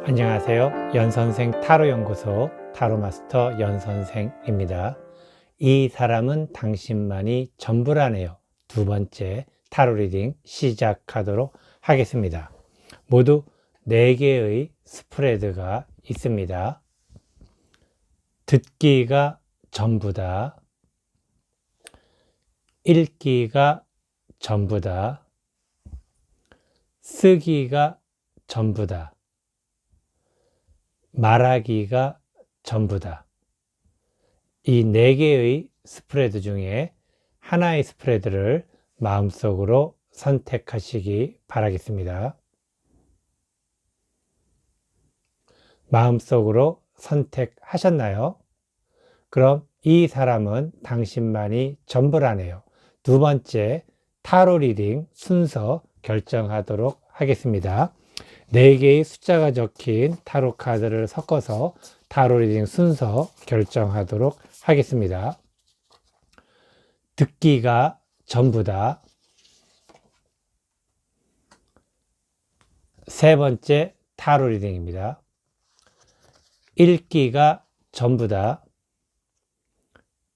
안녕하세요. 연선생 타로연구소 타로마스터 연선생입니다. 이 사람은 당신만이 전부라네요. 두 번째 타로 리딩 시작하도록 하겠습니다. 모두 4개의 스프레드가 있습니다. 듣기가 전부다. 읽기가 전부다. 쓰기가 전부다. 말하기가 전부다. 이 4개의 스프레드 중에 하나의 스프레드를 마음속으로 선택하시기 바라겠습니다. 마음속으로 선택하셨나요? 그럼 이 사람은 당신만이 전부라네요. 두 번째 타로 리딩 순서 결정하도록 하겠습니다. 4개의 숫자가 적힌 타로 카드를 섞어서 타로 리딩 순서 결정하도록 하겠습니다. 듣기가 전부다. 세 번째 타로 리딩입니다. 읽기가 전부다.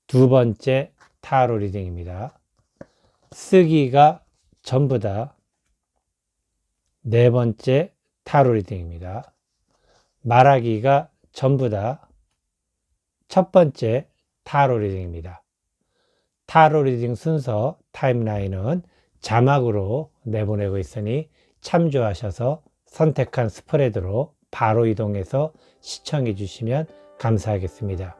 두 번째 타로 리딩입니다. 쓰기가 전부다. 네 번째 타로 리딩입니다. 말하기가 전부다. 첫 번째 타로 리딩입니다. 타로 리딩 순서 타임라인은 자막으로 내보내고 있으니 참조하셔서 선택한 스프레드로 바로 이동해서 시청해 주시면 감사하겠습니다.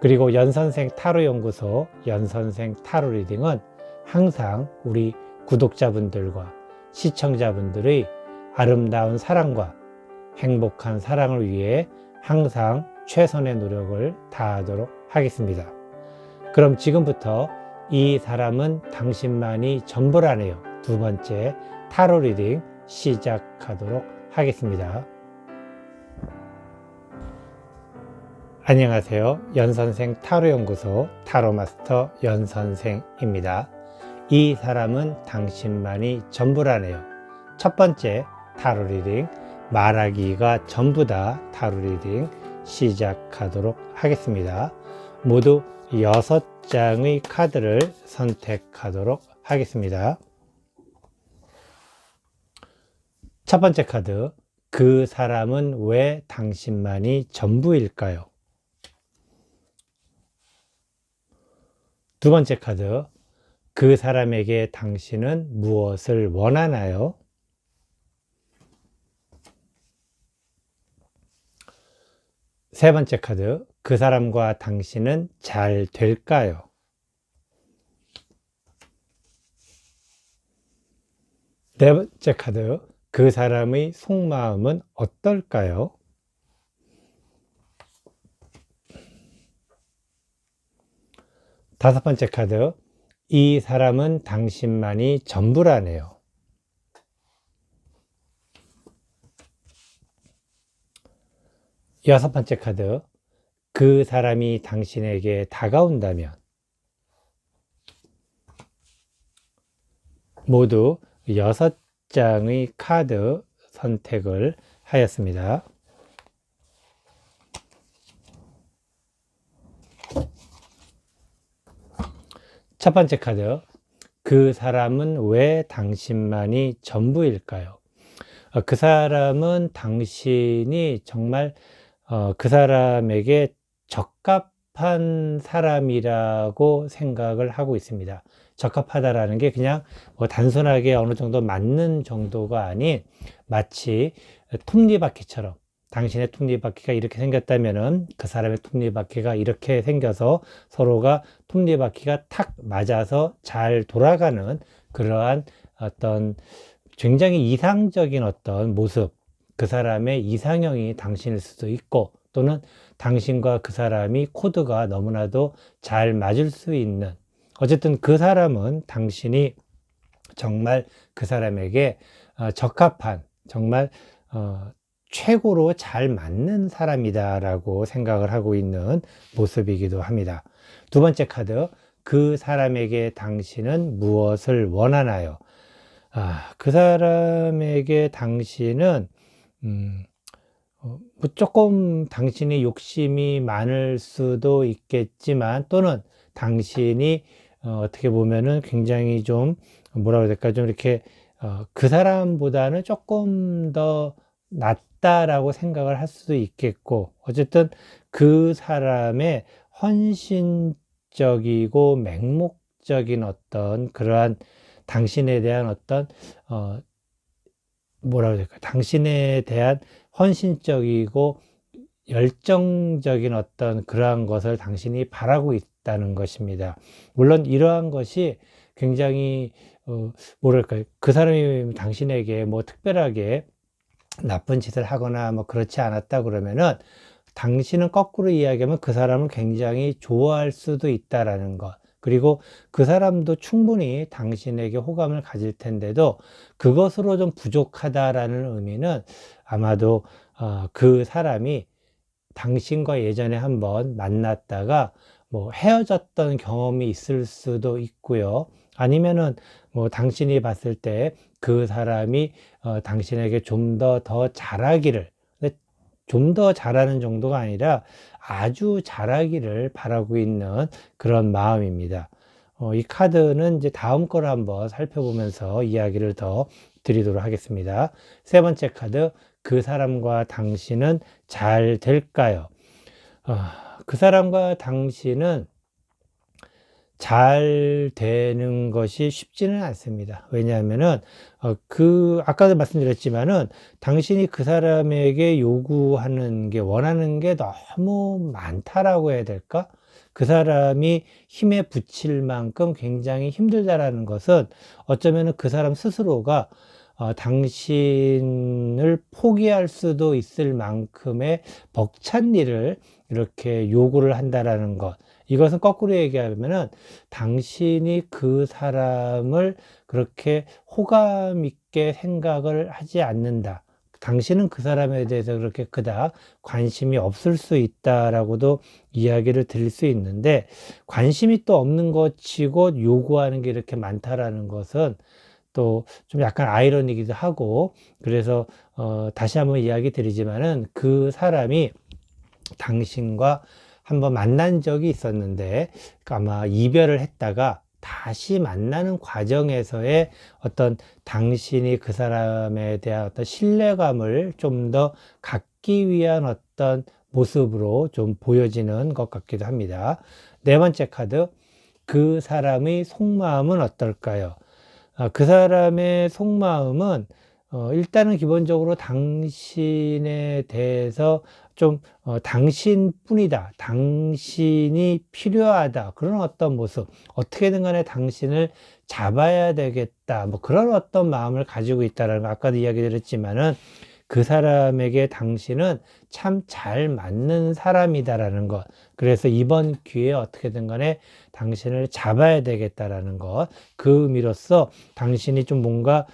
그리고 연선생 타로연구소 연선생 타로 리딩은 항상 우리 구독자분들과 시청자분들의 아름다운 사랑과 행복한 사랑을 위해 항상 최선의 노력을 다하도록 하겠습니다. 그럼 지금부터 이 사람은 당신만이 전부라네요. 두 번째 타로 리딩 시작하도록 하겠습니다. 안녕하세요. 연선생 타로연구소 타로마스터 연선생입니다. 이 사람은 당신만이 전부라네요. 첫 번째 타로 리딩 말하기가 전부다 타로 리딩 시작하도록 하겠습니다. 모두 6장의 카드를 선택하도록 하겠습니다. 첫 번째 카드, 그 사람은 왜 당신만이 전부일까요? 두 번째 카드, 그 사람에게 당신은 무엇을 원하나요? 세 번째 카드, 그 사람과 당신은 잘 될까요? 네 번째 카드, 그 사람의 속마음은 어떨까요? 다섯 번째 카드, 이 사람은 당신만이 전부라네요. 여섯 번째 카드, 그 사람이 당신에게 다가온다면. 모두 6장의 카드 선택을 하였습니다. 첫 번째 카드, 그 사람은 왜 당신만이 전부일까요? 그 사람은 당신이 정말 그 사람에게 적합한 사람이라고 생각을 하고 있습니다. 적합하다라는 게 그냥 뭐 단순하게 어느 정도 맞는 정도가 아닌 마치 톱니바퀴처럼 당신의 톱니바퀴가 이렇게 생겼다면은 그 사람의 톱니바퀴가 이렇게 생겨서 서로가 톱니바퀴가 탁 맞아서 잘 돌아가는 그러한 어떤 굉장히 이상적인 어떤 모습, 그 사람의 이상형이 당신일 수도 있고 또는 당신과 그 사람이 코드가 너무나도 잘 맞을 수 있는, 어쨌든 그 사람은 당신이 정말 그 사람에게 적합한 정말 최고로 잘 맞는 사람이다 라고 생각을 하고 있는 모습이기도 합니다. 두 번째 카드, 그 사람에게 당신은 무엇을 원하나요? 그 사람에게 당신은 뭐 조금 당신이 욕심이 많을 수도 있겠지만, 또는 당신이 어떻게 보면은 굉장히 좀 뭐라 그래야 될까, 좀 이렇게 그 사람보다는 조금 더 낫다라고 생각을 할 수도 있겠고, 어쨌든 그 사람의 헌신적이고 맹목적인 어떤 그러한 당신에 대한 어떤 뭐라 그래야 될까, 당신에 대한 헌신적이고 열정적인 어떤 그러한 것을 당신이 바라고 있다는 것입니다. 물론 이러한 것이 굉장히 뭐랄까요, 그 사람이 당신에게 뭐 특별하게 나쁜 짓을 하거나 뭐 그렇지 않았다 그러면은, 당신은 거꾸로 이야기하면 그 사람을 굉장히 좋아할 수도 있다라는 것. 그리고 그 사람도 충분히 당신에게 호감을 가질 텐데도 그것으로 좀 부족하다라는 의미는, 아마도 그 사람이 당신과 예전에 한번 만났다가 뭐 헤어졌던 경험이 있을 수도 있고요. 아니면은 뭐 당신이 봤을 때 그 사람이 당신에게 좀 더 잘하기를, 좀 더 잘하는 정도가 아니라 아주 잘하기를 바라고 있는 그런 마음입니다. 이 카드는 이제 다음 거를 한번 살펴보면서 이야기를 더 드리도록 하겠습니다. 세 번째 카드, 그 사람과 당신은 잘 될까요? 그 사람과 당신은 잘 되는 것이 쉽지는 않습니다. 왜냐하면은 아까도 말씀드렸지만은, 당신이 그 사람에게 요구하는 게, 원하는 게 너무 많다라고 해야 될까? 그 사람이 힘에 부칠 만큼 굉장히 힘들다라는 것은, 어쩌면은 그 사람 스스로가 당신을 포기할 수도 있을 만큼의 벅찬 일을 이렇게 요구를 한다라는 것. 이것은 거꾸로 얘기하면은, 당신이 그 사람을 그렇게 호감 있게 생각을 하지 않는다. 당신은 그 사람에 대해서 그렇게 그닥 관심이 없을 수 있다라고도 이야기를 드릴 수 있는데, 관심이 또 없는 것 치고 요구하는 게 이렇게 많다라는 것은 또 좀 약간 아이러니기도 하고, 그래서 다시 한번 이야기 드리지만은, 그 사람이 당신과 한번 만난 적이 있었는데, 아마 이별을 했다가 다시 만나는 과정에서의 어떤 당신이 그 사람에 대한 어떤 신뢰감을 좀 더 갖기 위한 어떤 모습으로 좀 보여지는 것 같기도 합니다. 네 번째 카드, 그 사람의 속마음은 어떨까요? 그 사람의 속마음은 일단은 기본적으로 당신에 대해서 좀 당신뿐이다, 당신이 필요하다, 그런 어떤 모습, 어떻게든 간에 당신을 잡아야 되겠다, 뭐 그런 어떤 마음을 가지고 있다는 거, 아까도 이야기 드렸지만은, 그 사람에게 당신은 참 잘 맞는 사람이다라는 것. 그래서 이번 기회에 어떻게든 간에 당신을 잡아야 되겠다라는 것. 그 의미로서 당신이 좀 뭔가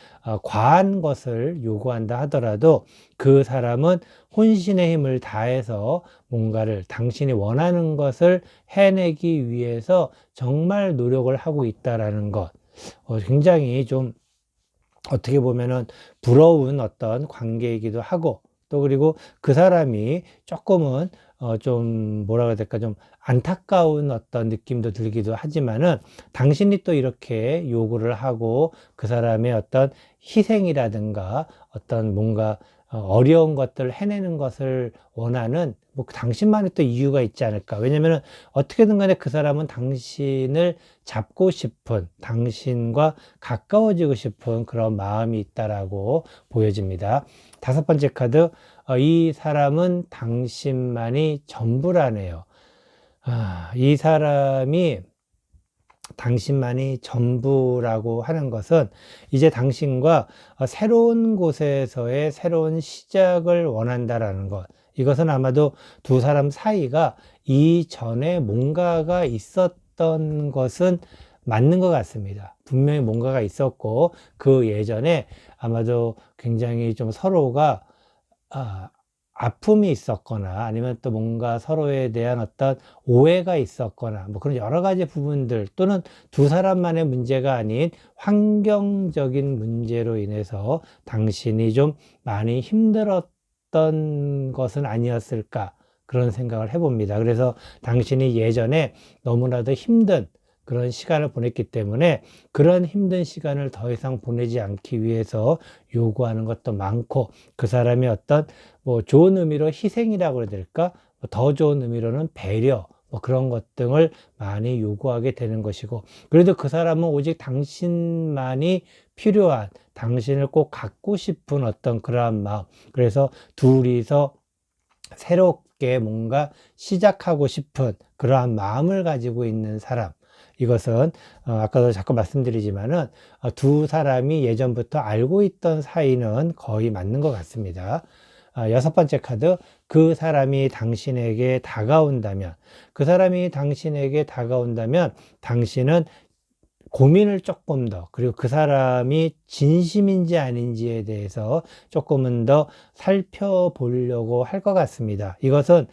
과한 것을 요구한다 하더라도, 그 사람은 혼신의 힘을 다해서 뭔가를, 당신이 원하는 것을 해내기 위해서 정말 노력을 하고 있다라는 것. 굉장히 좀 어떻게 보면은 부러운 어떤 관계이기도 하고, 또 그리고 그 사람이 조금은 좀 뭐라 그래야 될까, 좀 안타까운 어떤 느낌도 들기도 하지만은, 당신이 또 이렇게 요구를 하고 그 사람의 어떤 희생이라든가 어떤 뭔가 어려운 것들을 해내는 것을 원하는, 뭐 당신만의 또 이유가 있지 않을까. 왜냐면은 어떻게든 간에 그 사람은 당신을 잡고 싶은, 당신과 가까워지고 싶은 그런 마음이 있다라고 보여집니다. 다섯 번째 카드, 이 사람은 당신만이 전부라네요. 이 사람이 당신만이 전부라고 하는 것은, 이제 당신과 새로운 곳에서의 새로운 시작을 원한다라는 것. 이것은 아마도 두 사람 사이가 이전에 뭔가가 있었던 것은 맞는 것 같습니다. 분명히 뭔가가 있었고, 그 예전에 아마도 굉장히 좀 서로가 아픔이 있었거나, 아니면 또 뭔가 서로에 대한 어떤 오해가 있었거나, 뭐 그런 여러 가지 부분들, 또는 두 사람만의 문제가 아닌 환경적인 문제로 인해서 당신이 좀 많이 힘들었던 어떤 것은 아니었을까 그런 생각을 해봅니다. 그래서 당신이 예전에 너무나도 힘든 그런 시간을 보냈기 때문에 그런 힘든 시간을 더 이상 보내지 않기 위해서 요구하는 것도 많고, 그 사람의 어떤 뭐 좋은 의미로 희생이라고 해야 될까, 더 좋은 의미로는 배려, 뭐 그런 것 등을 많이 요구하게 되는 것이고, 그래도 그 사람은 오직 당신만이 필요한, 당신을 꼭 갖고 싶은 어떤 그러한 마음, 그래서 둘이서 새롭게 뭔가 시작하고 싶은 그러한 마음을 가지고 있는 사람, 이것은 아까도 자꾸 말씀드리지만은 두 사람이 예전부터 알고 있던 사이는 거의 맞는 것 같습니다. 여섯 번째 카드, 그 사람이 당신에게 다가온다면, 그 사람이 당신에게 다가온다면 당신은 고민을 조금 더, 그리고 그 사람이 진심인지 아닌지에 대해서 조금은 더 살펴보려고 할 것 같습니다. 이것은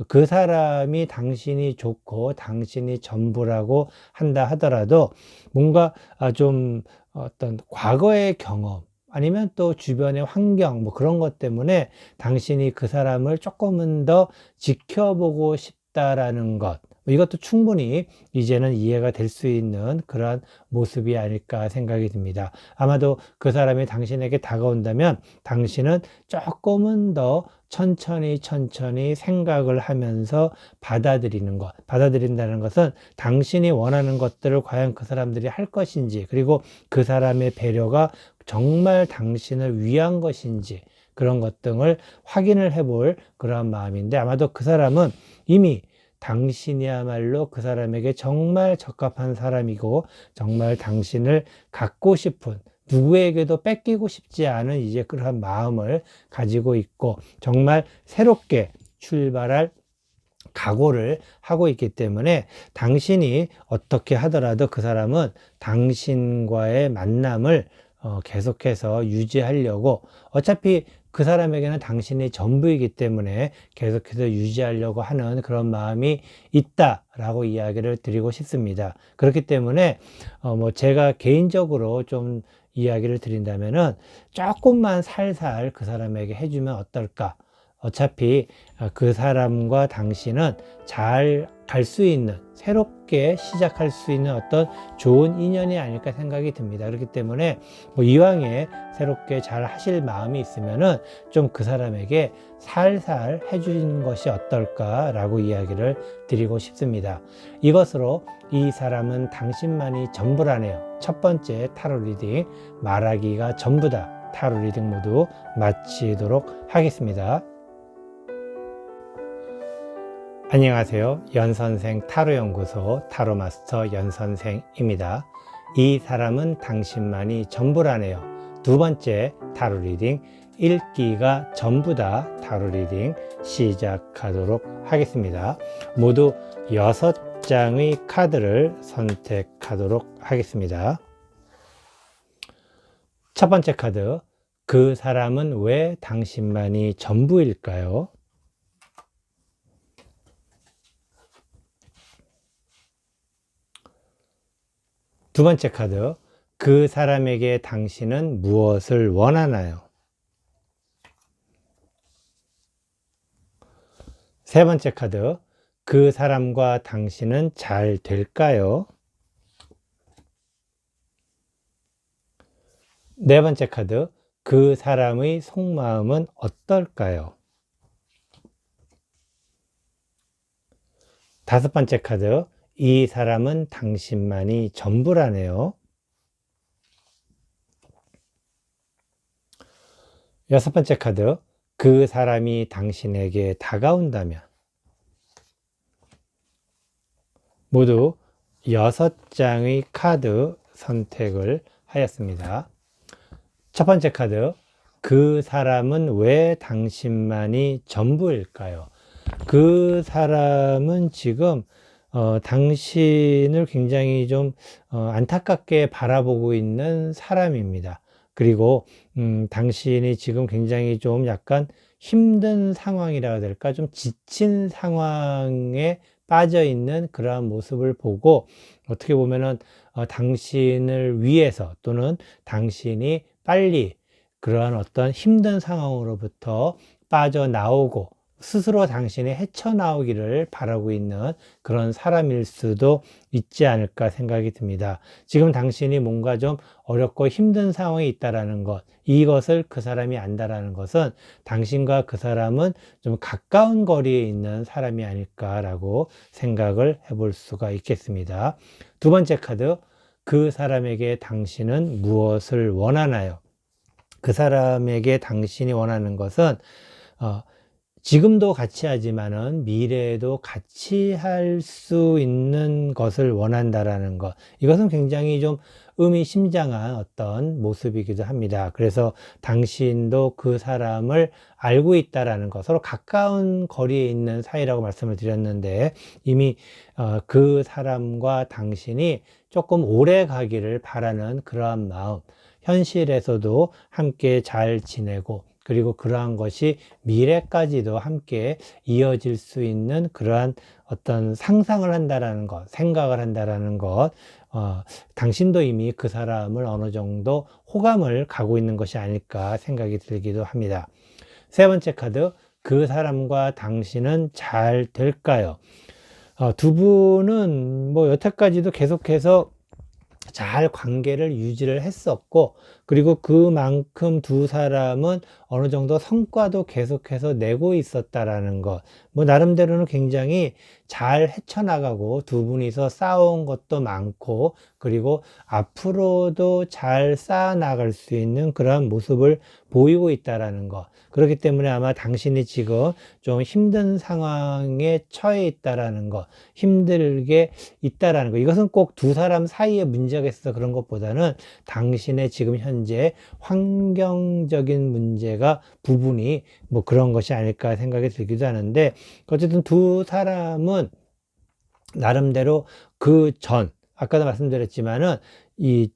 그 사람이 당신이 좋고 당신이 전부라고 한다 하더라도 뭔가 좀 어떤 과거의 경험, 아니면 또 주변의 환경, 뭐 그런 것 때문에 당신이 그 사람을 조금은 더 지켜보고 싶다라는 것, 이것도 충분히 이제는 이해가 될 수 있는 그러한 모습이 아닐까 생각이 듭니다. 아마도 그 사람이 당신에게 다가온다면 당신은 조금은 더 천천히 생각을 하면서 받아들이는 것. 받아들인다는 것은 당신이 원하는 것들을 과연 그 사람들이 할 것인지, 그리고 그 사람의 배려가 정말 당신을 위한 것인지, 그런 것 등을 확인을 해볼 그러한 마음인데, 아마도 그 사람은 이미 당신이야말로 그 사람에게 정말 적합한 사람이고, 정말 당신을 갖고 싶은, 누구에게도 뺏기고 싶지 않은 이제 그러한 마음을 가지고 있고, 정말 새롭게 출발할 각오를 하고 있기 때문에 당신이 어떻게 하더라도 그 사람은 당신과의 만남을 계속해서 유지하려고, 어차피 그 사람에게는 당신이 전부이기 때문에 계속해서 유지하려고 하는 그런 마음이 있다라고 이야기를 드리고 싶습니다. 그렇기 때문에 뭐 제가 개인적으로 좀 이야기를 드린다면은 조금만 살살 그 사람에게 해주면 어떨까? 어차피 그 사람과 당신은 잘 갈 수 있는, 새롭게 시작할 수 있는 어떤 좋은 인연이 아닐까 생각이 듭니다. 그렇기 때문에 뭐 이왕에 새롭게 잘 하실 마음이 있으면은 좀 그 사람에게 살살 해주는 것이 어떨까라고 이야기를 드리고 싶습니다. 이것으로 이 사람은 당신만이 전부라네요. 첫 번째 타로 리딩, 말하기가 전부다 타로 리딩 모두 마치도록 하겠습니다. 안녕하세요. 연선생 타로연구소 타로마스터 연선생입니다. 이 사람은 당신만이 전부라네요. 두 번째 타로 리딩, 읽기가 전부다 타로 리딩 시작하도록 하겠습니다. 모두 6장의 카드를 선택하도록 하겠습니다. 첫 번째 카드, 그 사람은 왜 당신만이 전부일까요? 두 번째 카드, 그 사람에게 당신은 무엇을 원하나요? 세 번째 카드, 그 사람과 당신은 잘 될까요? 네 번째 카드, 그 사람의 속마음은 어떨까요? 다섯 번째 카드, 이 사람은 당신만이 전부라네요. 여섯 번째 카드, 그 사람이 당신에게 다가온다면. 모두 6장의 카드 선택을 하였습니다. 첫 번째 카드, 그 사람은 왜 당신만이 전부일까요? 그 사람은 지금 당신을 굉장히 좀 안타깝게 바라보고 있는 사람입니다. 그리고 당신이 지금 굉장히 좀 약간 힘든 상황이라 해야 될까, 좀 지친 상황에 빠져 있는 그러한 모습을 보고, 어떻게 보면은 당신을 위해서, 또는 당신이 빨리 그러한 어떤 힘든 상황으로부터 빠져나오고 스스로 당신이 헤쳐나오기를 바라고 있는 그런 사람일 수도 있지 않을까 생각이 듭니다. 지금 당신이 뭔가 좀 어렵고 힘든 상황에 있다라는 것, 이것을 그 사람이 안다라는 것은 당신과 그 사람은 좀 가까운 거리에 있는 사람이 아닐까라고 생각을 해볼 수가 있겠습니다. 두 번째 카드, 그 사람에게 당신은 무엇을 원하나요? 그 사람에게 당신이 원하는 것은 지금도 같이 하지만은 미래에도 같이 할 수 있는 것을 원한다라는 것. 이것은 굉장히 좀 의미심장한 어떤 모습이기도 합니다. 그래서 당신도 그 사람을 알고 있다라는 것, 서로 가까운 거리에 있는 사이라고 말씀을 드렸는데 이미 그 사람과 당신이 조금 오래 가기를 바라는 그러한 마음, 현실에서도 함께 잘 지내고 그리고 그러한 것이 미래까지도 함께 이어질 수 있는 그러한 어떤 상상을 한다라는 것, 생각을 한다라는 것, 당신도 이미 그 사람을 어느 정도 호감을 가고 있는 것이 아닐까 생각이 들기도 합니다. 세 번째 카드, 그 사람과 당신은 잘 될까요? 두 분은 뭐 여태까지도 계속해서 잘 관계를 유지를 했었고 그리고 그만큼 두 사람은 어느 정도 성과도 계속해서 내고 있었다라는 것, 뭐 나름대로는 굉장히 잘 헤쳐나가고 두 분이서 쌓아온 것도 많고 그리고 앞으로도 잘 쌓아나갈 수 있는 그런 모습을 보이고 있다라는 것. 그렇기 때문에 아마 당신이 지금 좀 힘든 상황에 처해 있다라는 것, 힘들게 있다라는 것, 이것은 꼭 두 사람 사이에 문제가 있어서 그런 것보다는 당신의 지금 현재 환경적인 문제가 부분이 뭐 그런 것이 아닐까 생각이 들기도 하는데, 어쨌든 두 사람은 나름대로 그 전, 아까도 말씀드렸지만은 이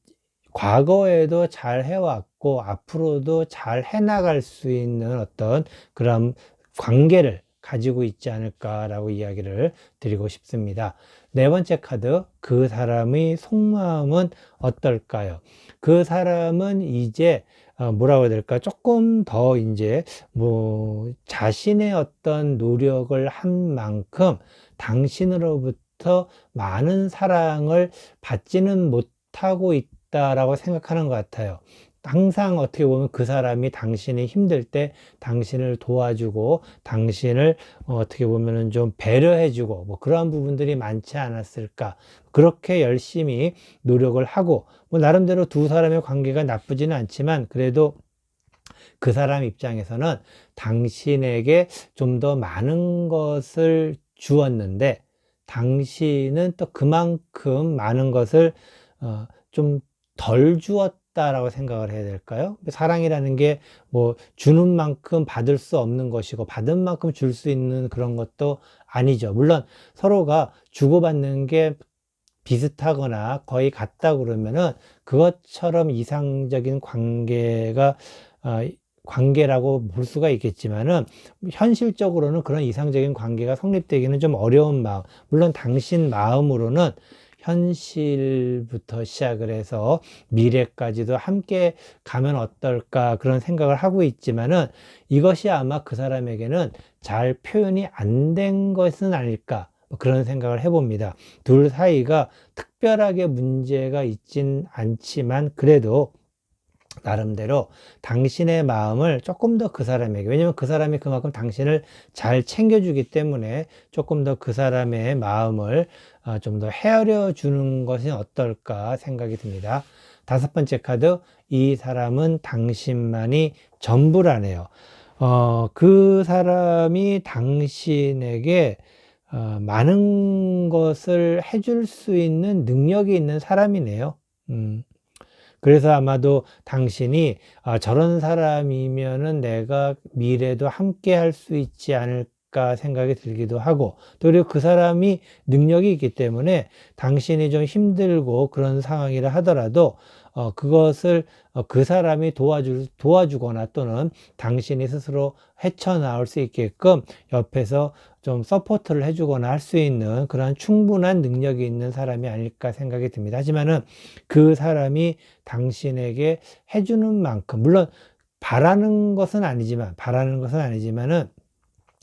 과거에도 잘 해왔고 앞으로도 잘 해나갈 수 있는 어떤 그런 관계를 가지고 있지 않을까라고 이야기를 드리고 싶습니다. 네 번째 카드, 그 사람의 속마음은 어떨까요? 그 사람은 이제 뭐라고 해야 될까? 조금 더 이제 뭐 자신의 어떤 노력을 한 만큼 당신으로부터 많은 사랑을 받지는 못하고 있다라고 생각하는 것 같아요. 항상 어떻게 보면 그 사람이 당신이 힘들 때 당신을 도와주고 당신을 어떻게 보면은 좀 배려해주고 뭐 그러한 부분들이 많지 않았을까. 그렇게 열심히 노력을 하고 뭐 나름대로 두 사람의 관계가 나쁘지는 않지만 그래도 그 사람 입장에서는 당신에게 좀 더 많은 것을 주었는데 당신은 또 그만큼 많은 것을 좀 덜 주었다라고 생각을 해야 될까요? 사랑이라는 게 뭐 주는 만큼 받을 수 없는 것이고 받은 만큼 줄 수 있는 그런 것도 아니죠. 물론 서로가 주고받는 게 비슷하거나 거의 같다 그러면은 그것처럼 이상적인 관계가 관계라고 볼 수가 있겠지만은 현실적으로는 그런 이상적인 관계가 성립되기는 좀 어려운 마음. 물론 당신 마음으로는 현실부터 시작을 해서 미래까지도 함께 가면 어떨까 그런 생각을 하고 있지만은 이것이 아마 그 사람에게는 잘 표현이 안 된 것은 아닐까. 그런 생각을 해봅니다. 둘 사이가 특별하게 문제가 있진 않지만 그래도 나름대로 당신의 마음을 조금 더 그 사람에게, 왜냐면 그 사람이 그만큼 당신을 잘 챙겨주기 때문에 조금 더 그 사람의 마음을 좀 더 헤아려 주는 것이 어떨까 생각이 듭니다. 다섯 번째 카드, 이 사람은 당신만이 전부라네요. 그 사람이 당신에게 많은 것을 해줄 수 있는 능력이 있는 사람이네요. 그래서 아마도 당신이 저런 사람이면은 내가 미래도 함께 할 수 있지 않을까 생각이 들기도 하고, 또 그리고 그 사람이 능력이 있기 때문에 당신이 좀 힘들고 그런 상황이라 하더라도 그것을 그 사람이 도와주거나 또는 당신이 스스로 헤쳐나올 수 있게끔 옆에서 좀 서포트를 해주거나 할 수 있는 그런 충분한 능력이 있는 사람이 아닐까 생각이 듭니다. 하지만은 그 사람이 당신에게 해주는 만큼, 물론 바라는 것은 아니지만은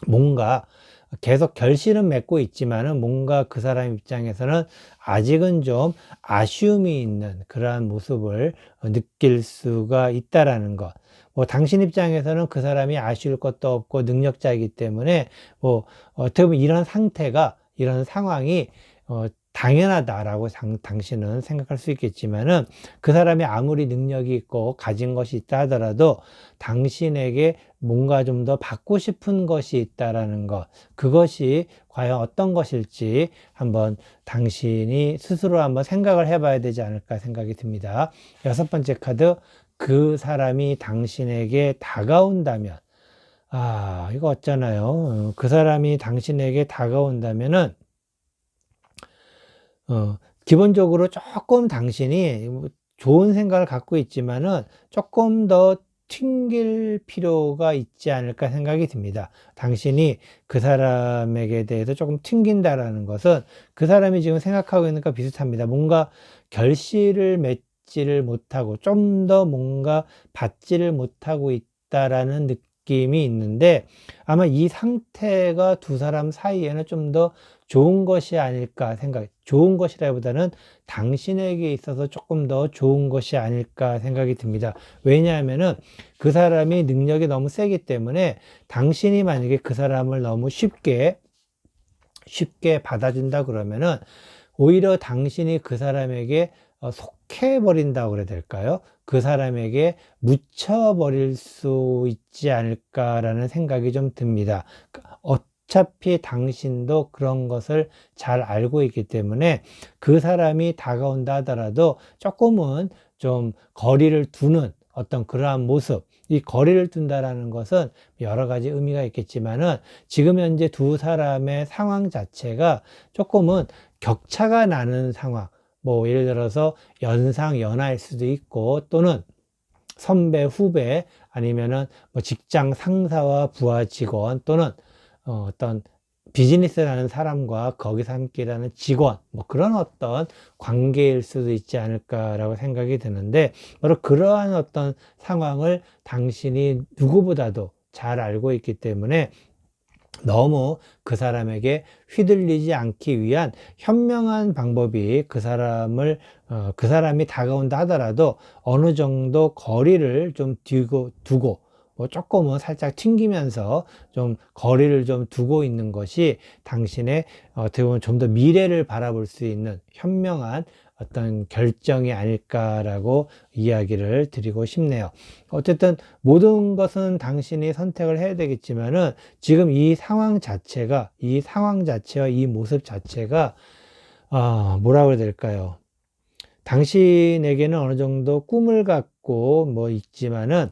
뭔가 계속 결실은 맺고 있지만은 뭔가 그 사람 입장에서는 아직은 좀 아쉬움이 있는 그러한 모습을 느낄 수가 있다라는 것. 뭐 당신 입장에서는 그 사람이 아쉬울 것도 없고 능력자이기 때문에 뭐 어떻게 보면 이런 상황이 당연하다라고 당신은 생각할 수 있겠지만은 그 사람이 아무리 능력이 있고 가진 것이 있다 하더라도 당신에게 뭔가 좀 더 받고 싶은 것이 있다라는 것, 그것이 과연 어떤 것일지 한번 당신이 스스로 한번 생각을 해봐야 되지 않을까 생각이 듭니다. 6번째 카드, 그 사람이 당신에게 다가온다면, 이거 어쩌나요? 그 사람이 당신에게 다가온다면은 기본적으로 조금 당신이 좋은 생각을 갖고 있지만은 조금 더 튕길 필요가 있지 않을까 생각이 듭니다. 당신이 그 사람에게 대해서 조금 튕긴다라는 것은 그 사람이 지금 생각하고 있는 것과 비슷합니다. 뭔가 결실을 맺지를 못하고 좀 더 뭔가 받지를 못하고 있다라는 느낌이 있는데, 아마 이 상태가 두 사람 사이에는 좀 더 좋은 것이 아닐까 좋은 것이라기보다는 당신에게 있어서 조금 더 좋은 것이 아닐까 생각이 듭니다. 왜냐하면은 그 사람이 능력이 너무 세기 때문에 당신이 만약에 그 사람을 너무 쉽게 받아준다 그러면은 오히려 당신이 그 사람에게 속해버린다고 그래야 될까요? 그 사람에게 묻혀버릴 수 있지 않을까라는 생각이 좀 듭니다. 어차피 당신도 그런 것을 잘 알고 있기 때문에 그 사람이 다가온다 하더라도 조금은 좀 거리를 두는 어떤 그러한 모습, 이 거리를 둔다라는 것은 여러 가지 의미가 있겠지만은 지금 현재 두 사람의 상황 자체가 조금은 격차가 나는 상황, 뭐 예를 들어서 연상연하일 수도 있고, 또는 선배 후배, 아니면은 뭐 직장 상사와 부하 직원, 또는 어떤 비즈니스를 하는 사람과 거기서 함께 일하는 직원, 뭐 그런 어떤 관계일 수도 있지 않을까라고 생각이 드는데, 바로 그러한 어떤 상황을 당신이 누구보다도 잘 알고 있기 때문에 너무 그 사람에게 휘둘리지 않기 위한 현명한 방법이 그 사람이 다가온다 하더라도 어느 정도 거리를 좀 두고 뭐 조금은 살짝 튕기면서 좀 거리를 좀 두고 있는 것이 당신의 어떻게 보면 좀 더 미래를 바라볼 수 있는 현명한 어떤 결정이 아닐까라고 이야기를 드리고 싶네요. 어쨌든 모든 것은 당신이 선택을 해야 되겠지만은 지금 이 상황 자체와 이 모습 자체가 뭐라고 해야 될까요? 당신에게는 어느 정도 꿈을 갖고 뭐 있지만은,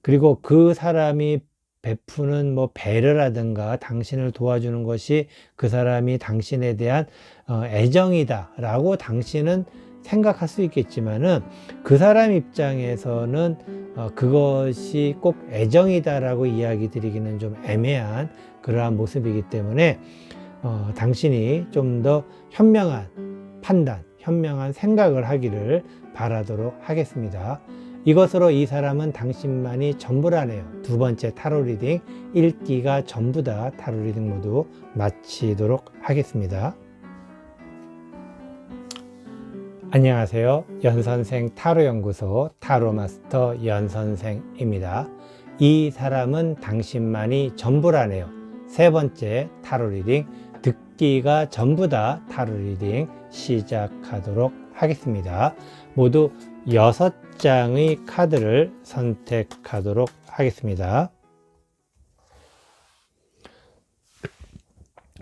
그리고 그 사람이 베푸는 뭐 배려라든가 당신을 도와주는 것이 그 사람이 당신에 대한 애정이다라고 당신은 생각할 수 있겠지만은, 그 사람 입장에서는 그것이 꼭 애정이다라고 이야기 드리기는 좀 애매한 그러한 모습이기 때문에 당신이 좀 더 현명한 판단, 현명한 생각을 하기를 바라도록 하겠습니다. 이것으로 이 사람은 당신만이 전부라네요. 2번째 타로 리딩, 읽기가 전부다 타로 리딩 모두 마치도록 하겠습니다. 안녕하세요. 연선생 타로연구소 타로마스터 연선생입니다. 이 사람은 당신만이 전부라네요. 3번째 타로 리딩, 듣기가 전부다 타로 리딩 시작하도록 하겠습니다. 모두 6장의 카드를 선택하도록 하겠습니다.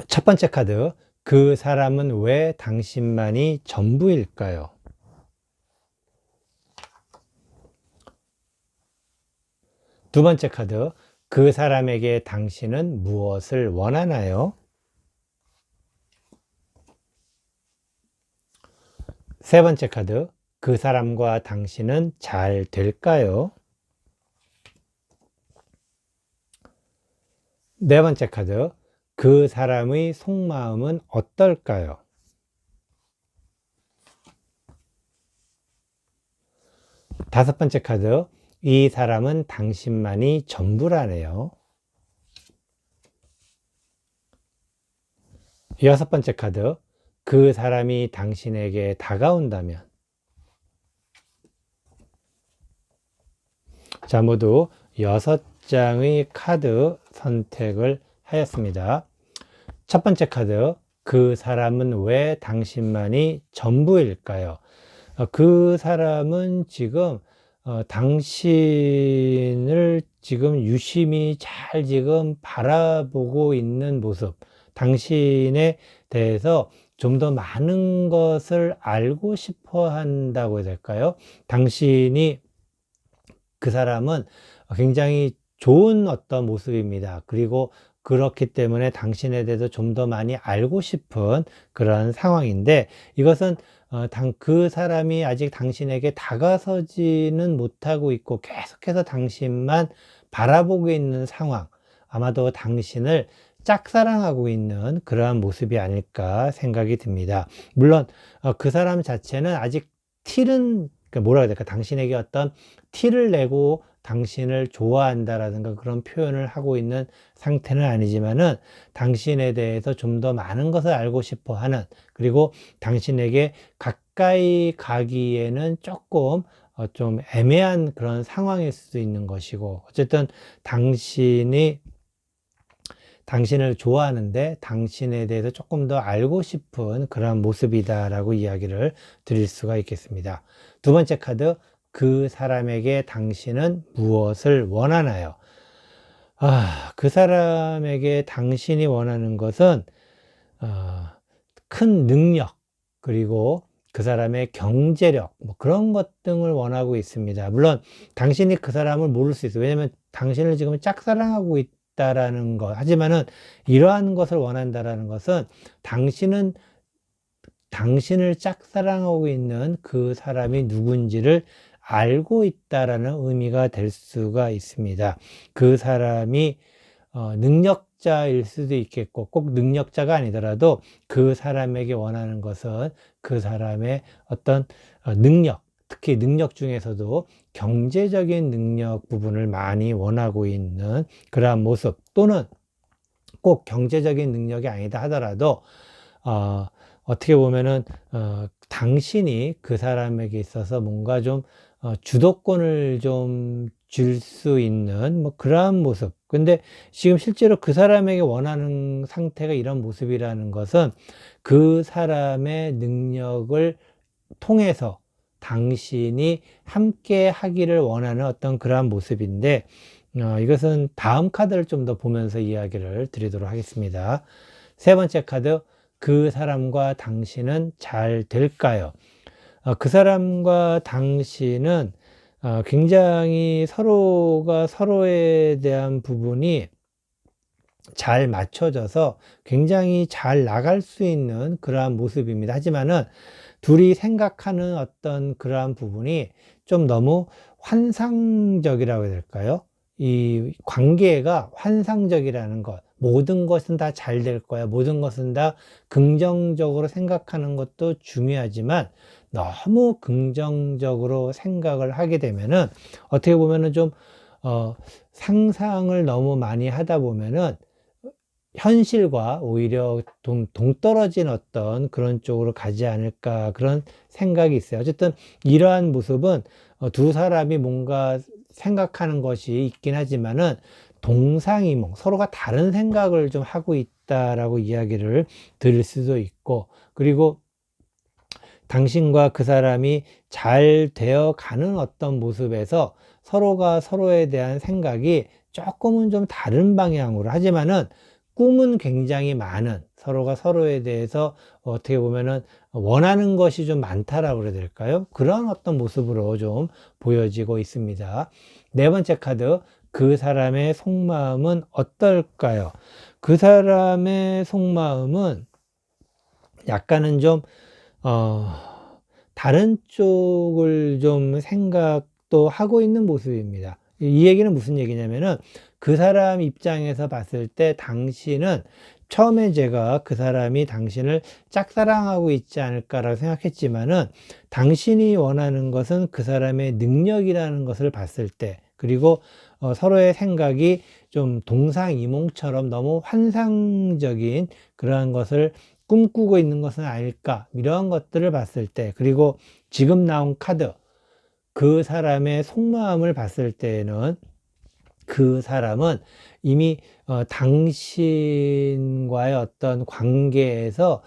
첫 번째 카드, 그 사람은 왜 당신만이 전부일까요? 두 번째 카드, 그 사람에게 당신은 무엇을 원하나요? 세 번째 카드, 그 사람과 당신은 잘 될까요? 네 번째 카드, 그 사람의 속마음은 어떨까요? 다섯 번째 카드, 이 사람은 당신만이 전부라네요. 6번째 카드, 그 사람이 당신에게 다가온다면. 자, 모두 6장의 카드 선택을 하였습니다. 첫 번째 카드, 그 사람은 왜 당신만이 전부일까요? 그 사람은 지금 당신을 지금 유심히 잘 지금 바라보고 있는 모습, 당신에 대해서 좀 더 많은 것을 알고 싶어 한다고 해야 될까요? 당신이, 그 사람은 굉장히 좋은 어떤 모습입니다. 그리고 그렇기 때문에 당신에 대해서 좀 더 많이 알고 싶은 그런 상황인데, 이것은 그 사람이 아직 당신에게 다가서지는 못하고 있고 계속해서 당신만 바라보고 있는 상황, 아마도 당신을 짝사랑하고 있는 그러한 모습이 아닐까 생각이 듭니다. 물론 그 사람 자체는 아직 티는, 뭐라 해야 될까, 당신에게 어떤 티를 내고 당신을 좋아한다라든가 그런 표현을 하고 있는 상태는 아니지만은, 당신에 대해서 좀 더 많은 것을 알고 싶어 하는, 그리고 당신에게 가까이 가기에는 조금 좀 애매한 그런 상황일 수도 있는 것이고, 어쨌든 당신을 좋아하는데 당신에 대해서 조금 더 알고 싶은 그런 모습이다라고 이야기를 드릴 수가 있겠습니다. 두 번째 카드, 그 사람에게 당신은 무엇을 원하나요? 그 사람에게 당신이 원하는 것은 큰 능력, 그리고 그 사람의 경제력, 뭐 그런 것 등을 원하고 있습니다. 물론 당신이 그 사람을 모를 수 있어요. 왜냐하면 당신을 지금 짝사랑하고 있다라는 것. 하지만은 이러한 것을 원한다라는 것은 당신을 짝사랑하고 있는 그 사람이 누군지를 알고 있다라는 의미가 될 수가 있습니다. 그 사람이 능력자일 수도 있겠고, 꼭 능력자가 아니더라도 그 사람에게 원하는 것은 그 사람의 어떤 능력, 특히 능력 중에서도 경제적인 능력 부분을 많이 원하고 있는 그러한 모습, 또는 꼭 경제적인 능력이 아니다 하더라도 어떻게 보면은 당신이 그 사람에게 있어서 뭔가 좀 주도권을 좀 줄 수 있는 뭐 그러한 모습. 근데 지금 실제로 그 사람에게 원하는 상태가 이런 모습이라는 것은 그 사람의 능력을 통해서 당신이 함께 하기를 원하는 어떤 그러한 모습인데, 이것은 다음 카드를 좀 더 보면서 이야기를 드리도록 하겠습니다. 세 번째 카드, 그 사람과 당신은 잘 될까요? 그 사람과 당신은 굉장히 서로가 서로에 대한 부분이 잘 맞춰져서 굉장히 잘 나갈 수 있는 그러한 모습입니다. 하지만은 둘이 생각하는 어떤 그러한 부분이 좀 너무 환상적이라고 해야 될까요? 이 관계가 환상적이라는 것, 모든 것은 다 잘 될 거야, 모든 것은 다 긍정적으로 생각하는 것도 중요하지만, 너무 긍정적으로 생각을 하게 되면은 어떻게 보면은 좀 상상을 너무 많이 하다 보면은 현실과 오히려 동떨어진 어떤 그런 쪽으로 가지 않을까, 그런 생각이 있어요. 어쨌든 이러한 모습은 두 사람이 뭔가 생각하는 것이 있긴 하지만은 동상이몽, 서로가 다른 생각을 좀 하고 있다라고 이야기를 드릴 수도 있고, 그리고 당신과 그 사람이 잘 되어 가는 어떤 모습에서 서로가 서로에 대한 생각이 조금은 좀 다른 방향으로, 하지만은 꿈은 굉장히 많은, 서로가 서로에 대해서 어떻게 보면은 원하는 것이 좀 많다라고 그래야 될까요? 그런 어떤 모습으로 좀 보여지고 있습니다. 네 번째 카드, 그 사람의 속마음은 어떨까요? 그 사람의 속마음은 약간은 좀 다른 쪽을 좀 생각도 하고 있는 모습입니다. 이 얘기는 무슨 얘기냐면은, 그 사람 입장에서 봤을 때 당신은 처음에 제가 그 사람이 당신을 짝사랑하고 있지 않을까라고 생각했지만은 당신이 원하는 것은 그 사람의 능력이라는 것을 봤을 때, 그리고 서로의 생각이 좀 동상이몽처럼 너무 환상적인 그러한 것을 꿈꾸고 있는 것은 아닐까, 이러한 것들을 봤을 때, 그리고 지금 나온 카드, 그 사람의 속마음을 봤을 때에는 그 사람은 이미 당신과의 어떤 관계에서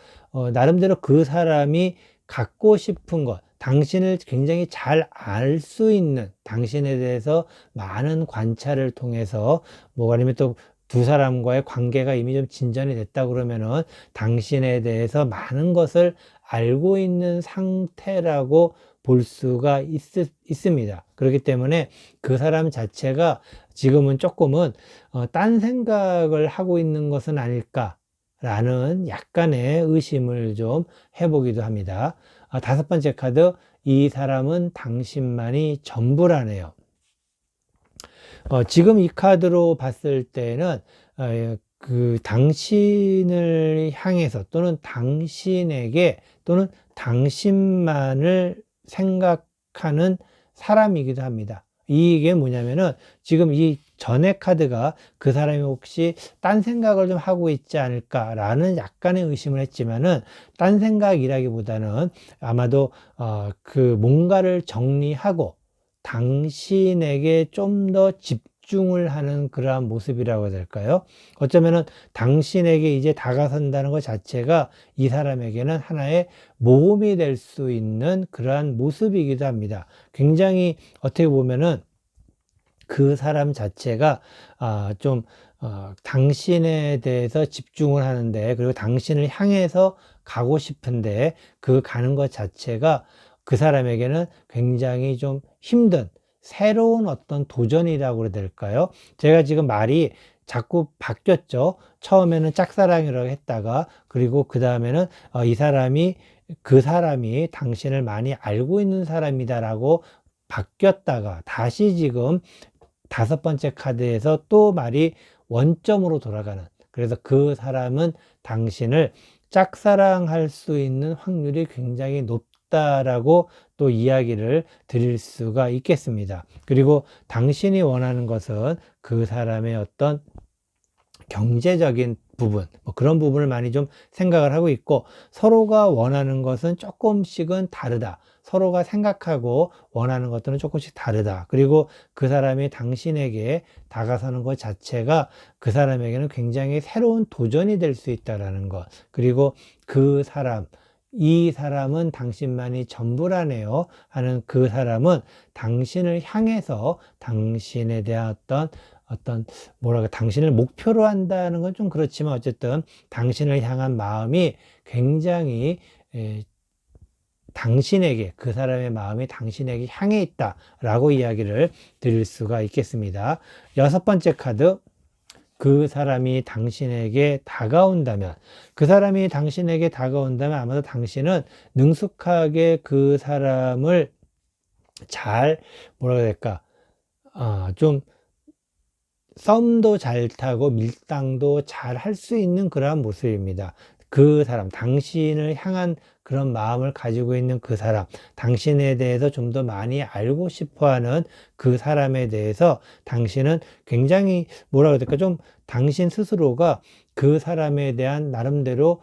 나름대로 그 사람이 갖고 싶은 것, 당신을 굉장히 잘 알 수 있는, 당신에 대해서 많은 관찰을 통해서 뭐 아니면 또 두 사람과의 관계가 이미 좀 진전이 됐다 그러면은 당신에 대해서 많은 것을 알고 있는 상태라고 볼 수가 있습니다. 그렇기 때문에 그 사람 자체가 지금은 조금은 딴 생각을 하고 있는 것은 아닐까라는 약간의 의심을 좀 해보기도 합니다. 다섯 번째 카드, 이 사람은 당신만이 전부라네요. 지금 이 카드로 봤을 때는 그 당신을 향해서 또는 당신에게 또는 당신만을 생각하는 사람이기도 합니다. 이게 뭐냐면은 지금 이 전의 카드가 그 사람이 혹시 딴 생각을 좀 하고 있지 않을까라는 약간의 의심을 했지만은 딴 생각이라기보다는 아마도 그 뭔가를 정리하고 당신에게 좀 더 집중을 하는 그러한 모습이라고 해야 될까요? 어쩌면은 당신에게 이제 다가선다는 것 자체가 이 사람에게는 하나의 모험이 될 수 있는 그러한 모습이기도 합니다. 굉장히 어떻게 보면은 그 사람 자체가 좀 당신에 대해서 집중을 하는데, 그리고 당신을 향해서 가고 싶은데 그 가는 것 자체가 그 사람에게는 굉장히 좀 힘든 새로운 어떤 도전이라고 해야 될까요? 제가 지금 말이 자꾸 바뀌었죠. 처음에는 짝사랑이라고 했다가, 그리고 그 다음에는 이 사람이 그 사람이 당신을 많이 알고 있는 사람이다라고 바뀌었다가 다시 지금 다섯 번째 카드에서 또 말이 원점으로 돌아가는, 그래서 그 사람은 당신을 짝사랑할 수 있는 확률이 굉장히 높다라고 또 이야기를 드릴 수가 있겠습니다. 그리고 당신이 원하는 것은 그 사람의 어떤 경제적인 부분, 뭐 그런 부분을 많이 좀 생각을 하고 있고, 서로가 원하는 것은 조금씩은 다르다. 서로가 생각하고 원하는 것들은 조금씩 다르다. 그리고 그 사람이 당신에게 다가서는 것 자체가 그 사람에게는 굉장히 새로운 도전이 될 수 있다라는 것. 그리고 그 사람, 이 사람은 당신만이 전부라네요 하는 그 사람은 당신을 향해서 당신에 대한 어떤 뭐랄까 당신을 목표로 한다는 건 좀 그렇지만 어쨌든 당신을 향한 마음이 굉장히 당신에게, 그 사람의 마음이 당신에게 향해 있다라고 이야기를 드릴 수가 있겠습니다. 여섯 번째 카드, 그 사람이 당신에게 다가온다면, 그 사람이 당신에게 다가온다면 아마도 당신은 능숙하게 그 사람을 잘 뭐라 해야 될까, 좀 썸도 잘 타고 밀당도 잘 할 수 있는 그러한 모습입니다. 그 사람, 당신을 향한 그런 마음을 가지고 있는 그 사람, 당신에 대해서 좀 더 많이 알고 싶어 하는 그 사람에 대해서 당신은 굉장히 뭐라 그래야 될까, 좀 당신 스스로가 그 사람에 대한 나름대로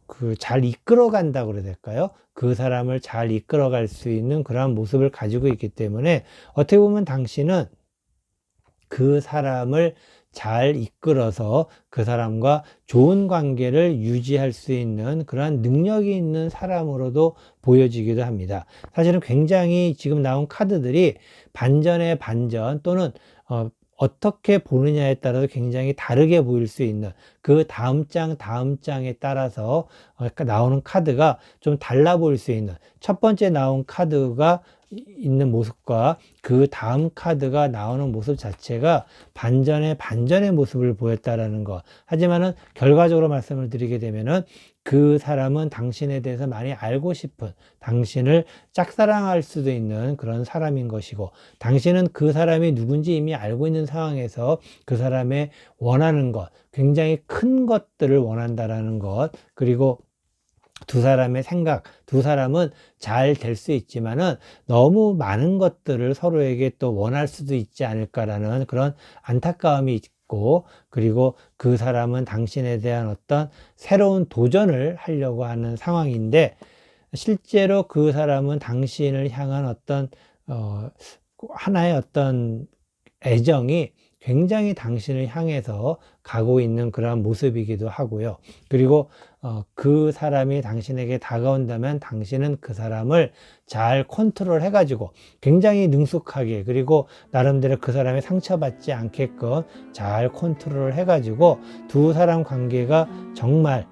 그 잘 이끌어 간다고 그래야 될까요? 그 사람을 잘 이끌어 갈 수 있는 그러한 모습을 가지고 있기 때문에 어떻게 보면 당신은 그 사람을 잘 이끌어서 그 사람과 좋은 관계를 유지할 수 있는 그러한 능력이 있는 사람으로도 보여지기도 합니다. 사실은 굉장히 지금 나온 카드들이 반전의 반전 또는 어떻게 보느냐에 따라서 굉장히 다르게 보일 수 있는, 그 다음 장에 따라서 나오는 카드가 좀 달라 보일 수 있는, 첫 번째 나온 카드가 있는 모습과 그 다음 카드가 나오는 모습 자체가 반전의 모습을 보였다라는 것. 하지만은 결과적으로 말씀을 드리게 되면은 그 사람은 당신에 대해서 많이 알고 싶은, 당신을 짝사랑할 수도 있는 그런 사람인 것이고, 당신은 그 사람이 누군지 이미 알고 있는 상황에서 그 사람의 원하는 것, 굉장히 큰 것들을 원한다라는 것, 그리고 두 사람의 생각, 두 사람은 잘 될 수 있지만은 너무 많은 것들을 서로에게 또 원할 수도 있지 않을까라는 그런 안타까움이 있고, 그리고 그 사람은 당신에 대한 어떤 새로운 도전을 하려고 하는 상황인데, 실제로 그 사람은 당신을 향한 어떤 하나의 어떤 애정이 굉장히 당신을 향해서 가고 있는 그러한 모습이기도 하고요. 그리고 그 사람이 당신에게 다가온다면 당신은 그 사람을 잘 컨트롤 해가지고 굉장히 능숙하게, 그리고 나름대로 그 사람이 상처받지 않게끔 잘 컨트롤 해가지고 두 사람 관계가 정말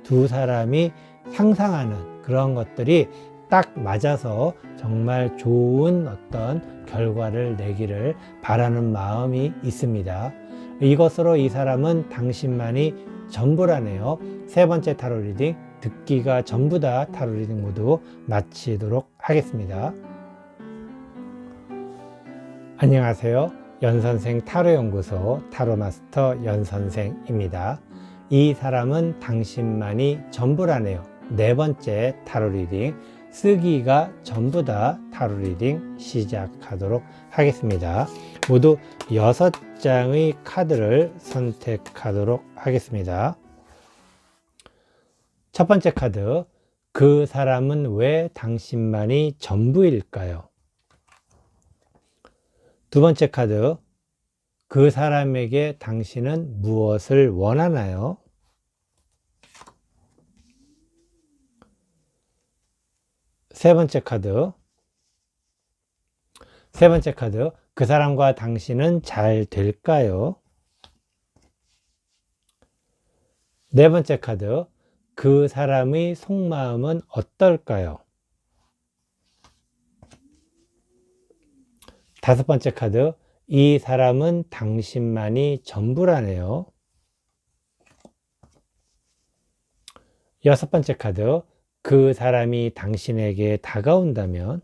두 사람이 상상하는 그런 것들이 딱 맞아서 정말 좋은 어떤 결과를 내기를 바라는 마음이 있습니다. 이것으로 이 사람은 당신만이 전부라네요. 세 번째 타로 리딩, 듣기가 전부다 타로 리딩 모두 마치도록 하겠습니다. 안녕하세요. 연선생 타로연구소 타로마스터 연선생입니다. 이 사람은 당신만이 전부라네요. 네 번째 타로 리딩, 쓰기가 전부다 타로 리딩 시작하도록 하겠습니다. 모두 6장의 카드를 선택하도록 하겠습니다. 첫 번째 카드, 그 사람은 왜 당신만이 전부일까요? 두 번째 카드, 그 사람에게 당신은 무엇을 원하나요? 세 번째 카드, 그 사람과 당신은 잘 될까요? 네 번째 카드, 그 사람의 속마음은 어떨까요? 다섯 번째 카드, 이 사람은 당신만이 전부라네요. 여섯 번째 카드, 그 사람이 당신에게 다가온다면.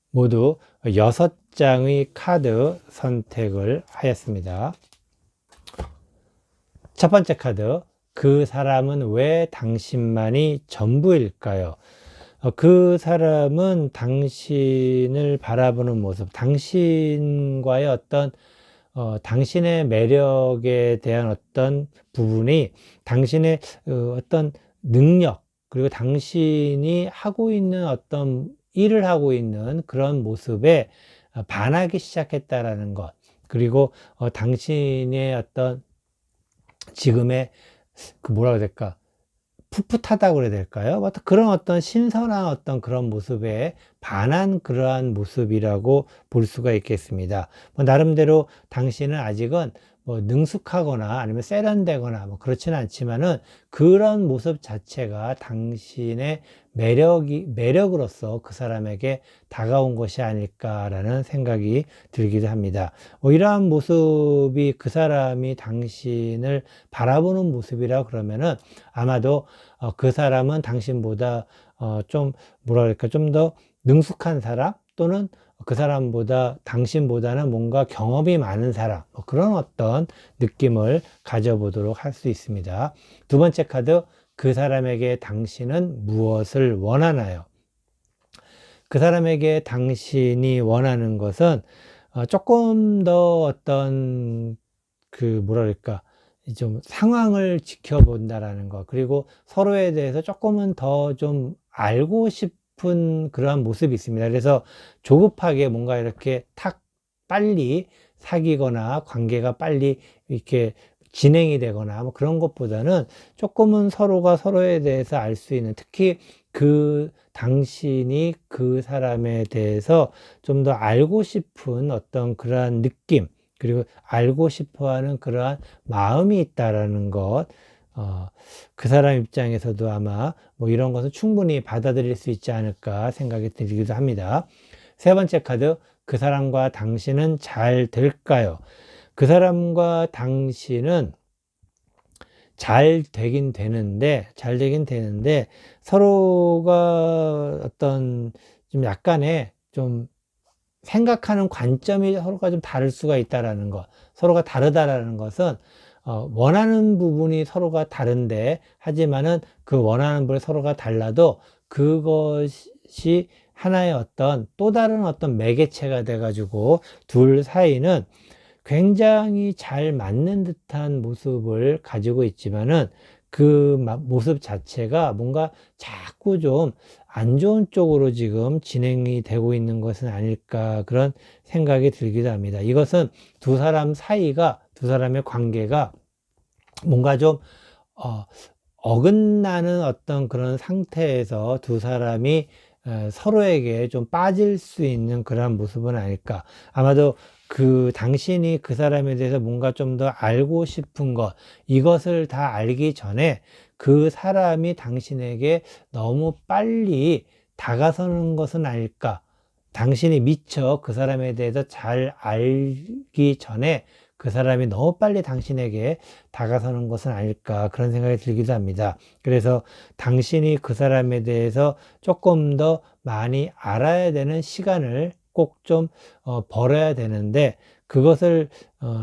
모두 6장의 카드 선택을 하였습니다. 첫 번째 카드, 그 사람은 왜 당신만이 전부일까요? 그 사람은 당신을 바라보는 모습, 당신과의 어떤 당신의 매력에 대한 어떤 부분이 당신의 어떤 능력, 그리고 당신이 하고 있는 어떤 일을 하고 있는 그런 모습에 반하기 시작했다라는 것, 그리고 당신의 어떤 지금의 그 뭐라고 해야 될까, 풋풋하다고 그래야 될까요? 그런 어떤 신선한 어떤 그런 모습에 반한 그러한 모습이라고 볼 수가 있겠습니다. 나름대로 당신은 아직은 능숙하거나 아니면 세련되거나 그렇지는 않지만은 그런 모습 자체가 당신의 매력으로서 그 사람에게 다가온 것이 아닐까라는 생각이 들기도 합니다. 이러한 모습이 그 사람이 당신을 바라보는 모습이라 그러면은 아마도 그 사람은 당신보다 좀 뭐랄까, 좀 더 능숙한 사람, 또는 그 사람보다 당신보다는 뭔가 경험이 많은 사람, 그런 어떤 느낌을 가져보도록 할 수 있습니다. 두 번째 카드, 그 사람에게 당신은 무엇을 원하나요? 그 사람에게 당신이 원하는 것은 조금 더 어떤 그 뭐랄까, 좀 상황을 지켜본다라는 것, 그리고 서로에 대해서 조금은 더 좀 알고 싶은 그러한 모습이 있습니다. 그래서 조급하게 뭔가 이렇게 빨리 사귀거나 관계가 빨리 이렇게 진행이 되거나 그런 것보다는 조금은 서로가 서로에 대해서 알 수 있는, 특히 당신이 그 사람에 대해서 좀 더 알고 싶은 어떤 그러한 느낌, 그리고 알고 싶어 하는 그러한 마음이 있다라는 것, 그 사람 입장에서도 아마 뭐 이런 것은 충분히 받아들일 수 있지 않을까 생각이 들기도 합니다. 세 번째 카드, 그 사람과 당신은 잘 될까요? 그 사람과 당신은 잘 되긴 되는데 서로가 어떤 좀 약간의 좀 생각하는 관점이 서로가 좀 다를 수가 있다라는 것. 서로가 다르다라는 것은 원하는 부분이 서로가 다른데, 하지만은 그 원하는 부분이 서로가 달라도 그것이 하나의 어떤 또 다른 어떤 매개체가 돼가지고 둘 사이는 굉장히 잘 맞는 듯한 모습을 가지고 있지만은 그 모습 자체가 뭔가 자꾸 좀 안 좋은 쪽으로 지금 진행이 되고 있는 것은 아닐까, 그런 생각이 들기도 합니다. 이것은 두 사람의 관계가 뭔가 좀 어긋나는 어떤 그런 상태에서 두 사람이 서로에게 좀 빠질 수 있는 그런 모습은 아닐까. 아마도 당신이 그 사람에 대해서 뭔가 좀 더 알고 싶은 것, 이것을 다 알기 전에 그 사람이 당신에게 너무 빨리 다가서는 것은 아닐까. 당신이 미처 그 사람에 대해서 잘 알기 전에 그 사람이 너무 빨리 당신에게 다가서는 것은 아닐까, 그런 생각이 들기도 합니다. 그래서 당신이 그 사람에 대해서 조금 더 많이 알아야 되는 시간을 꼭 좀 벌어야 되는데, 그것을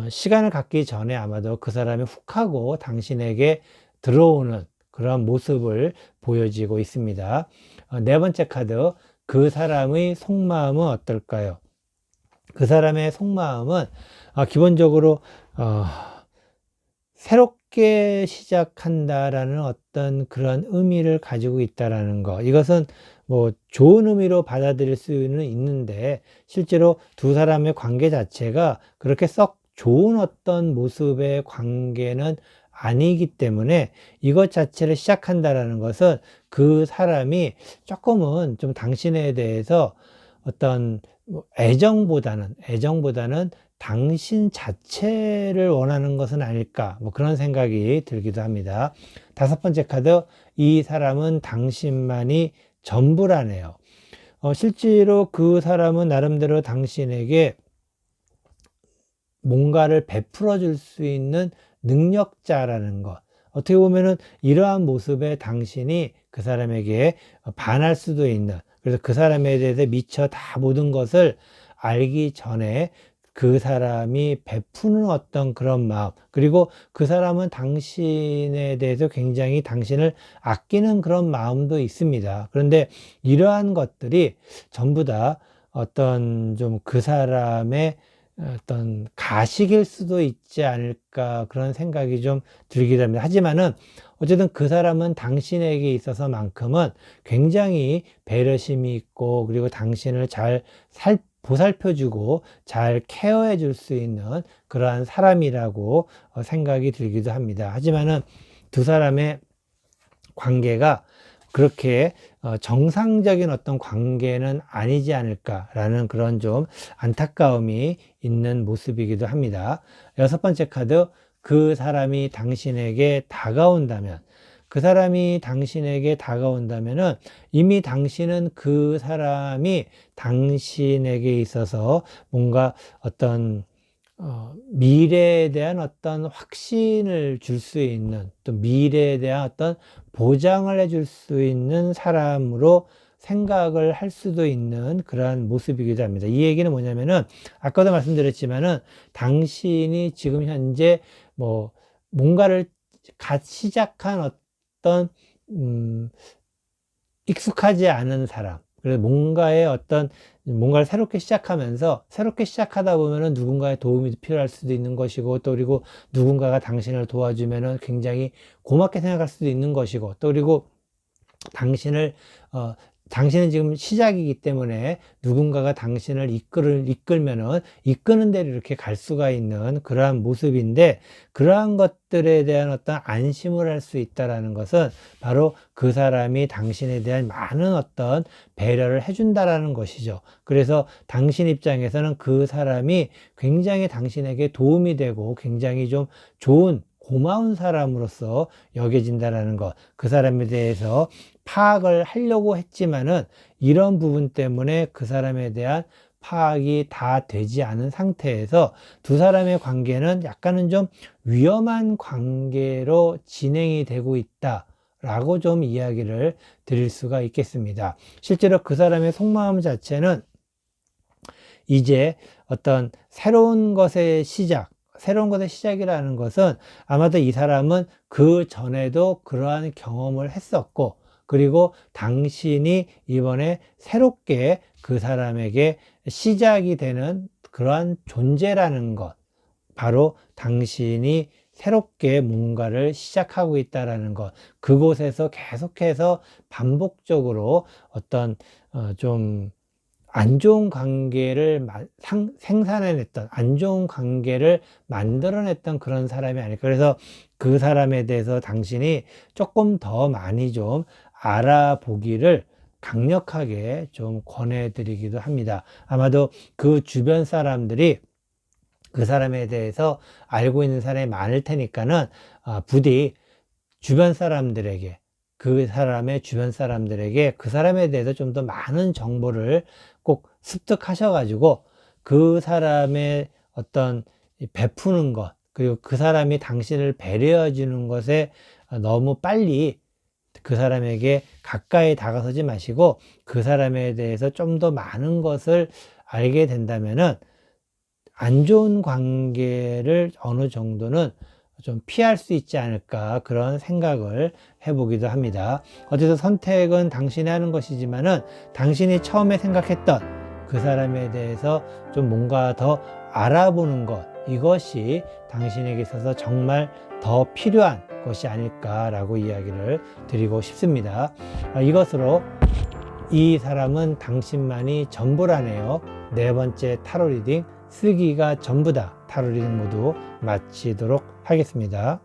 시간을 갖기 전에 아마도 그 사람이 훅 하고 당신에게 들어오는 그런 모습을 보여지고 있습니다. 네 번째 카드, 그 사람의 속마음은 어떨까요? 그 사람의 속마음은 기본적으로 새롭게 시작한다라는 어떤 그런 의미를 가지고 있다라는 거. 이것은 뭐 좋은 의미로 받아들일 수는 있는데, 실제로 두 사람의 관계 자체가 그렇게 썩 좋은 어떤 모습의 관계는 아니기 때문에, 이것 자체를 시작한다라는 것은 그 사람이 조금은 좀 당신에 대해서 어떤 애정보다는 당신 자체를 원하는 것은 아닐까, 뭐 그런 생각이 들기도 합니다. 다섯 번째 카드, 이 사람은 당신만이 전부라네요. 실제로 그 사람은 나름대로 당신에게 뭔가를 베풀어 줄 수 있는 능력자라는 것. 어떻게 보면은 이러한 모습에 당신이 그 사람에게 반할 수도 있는, 그래서 그 사람에 대해서 미처 다 모든 것을 알기 전에 그 사람이 베푸는 어떤 그런 마음, 그리고 그 사람은 당신에 대해서 굉장히 당신을 아끼는 그런 마음도 있습니다. 그런데 이러한 것들이 전부 다 어떤 좀 그 사람의 어떤 가식일 수도 있지 않을까, 그런 생각이 좀 들기도 합니다. 하지만은 어쨌든 그 사람은 당신에게 있어서만큼은 굉장히 배려심이 있고, 그리고 당신을 잘 보살펴주고 잘 케어해 줄 수 있는 그러한 사람이라고 생각이 들기도 합니다. 하지만은 두 사람의 관계가 그렇게 정상적인 어떤 관계는 아니지 않을까라는 그런 좀 안타까움이 있는 모습이기도 합니다. 여섯 번째 카드, 그 사람이 당신에게 다가온다면, 이미 당신은 그 사람이 당신에게 있어서 뭔가 어떤 미래에 대한 어떤 확신을 줄 수 있는, 또 미래에 대한 어떤 보장을 해줄 수 있는 사람으로 생각을 할 수도 있는 그러한 모습이기도 합니다. 이 얘기는 뭐냐면은, 아까도 말씀드렸지만은 당신이 지금 현재 뭐 뭔가를 갓 시작한 어떤 익숙하지 않은 사람, 그래서 뭔가를 새롭게 시작하다 보면은 누군가의 도움이 필요할 수도 있는 것이고, 또 그리고 누군가가 당신을 도와주면은 굉장히 고맙게 생각할 수도 있는 것이고, 또 그리고 당신은 지금 시작이기 때문에 누군가가 당신을 이끌면은 이끄는 대로 이렇게 갈 수가 있는 그러한 모습인데, 그러한 것들에 대한 어떤 안심을 할 수 있다라는 것은 바로 그 사람이 당신에 대한 많은 어떤 배려를 해준다라는 것이죠. 그래서 당신 입장에서는 그 사람이 굉장히 당신에게 도움이 되고 굉장히 좀 좋은 고마운 사람으로서 여겨진다라는 것, 그 사람에 대해서 파악을 하려고 했지만은 이런 부분 때문에 그 사람에 대한 파악이 다 되지 않은 상태에서 두 사람의 관계는 약간은 좀 위험한 관계로 진행이 되고 있다 라고 좀 이야기를 드릴 수가 있겠습니다. 실제로 그 사람의 속마음 자체는 이제 어떤 새로운 것의 시작이라는 것은 아마도 이 사람은 그 전에도 그러한 경험을 했었고, 그리고 당신이 이번에 새롭게 그 사람에게 시작이 되는 그러한 존재라는 것, 바로 당신이 새롭게 뭔가를 시작하고 있다라는 것, 그곳에서 계속해서 반복적으로 어떤 좀 안 좋은 관계를 생산해냈던, 안 좋은 관계를 만들어냈던 그런 사람이 아닐까. 그래서 그 사람에 대해서 당신이 조금 더 많이 좀 알아보기를 강력하게 좀 권해드리기도 합니다. 아마도 그 주변 사람들이 그 사람에 대해서 알고 있는 사람이 많을 테니까는 부디 주변 사람들에게, 그 사람의 주변 사람들에게 그 사람에 대해서 좀 더 많은 정보를 꼭 습득하셔가지고 그 사람의 어떤 베푸는 것, 그리고 그 사람이 당신을 배려해 주는 것에 너무 빨리 그 사람에게 가까이 다가서지 마시고 그 사람에 대해서 좀 더 많은 것을 알게 된다면은 안 좋은 관계를 어느 정도는 좀 피할 수 있지 않을까, 그런 생각을 해보기도 합니다. 어쨌든 선택은 당신이 하는 것이지만은 당신이 처음에 생각했던 그 사람에 대해서 좀 뭔가 더 알아보는 것, 이것이 당신에게 있어서 정말 더 필요한 것이 아닐까라고 이야기를 드리고 싶습니다. 이것으로 이 사람은 당신만이 전부라네요. 네 번째 타로 리딩, 쓰기가 전부다 타로 리딩 모두 마치도록 하겠습니다.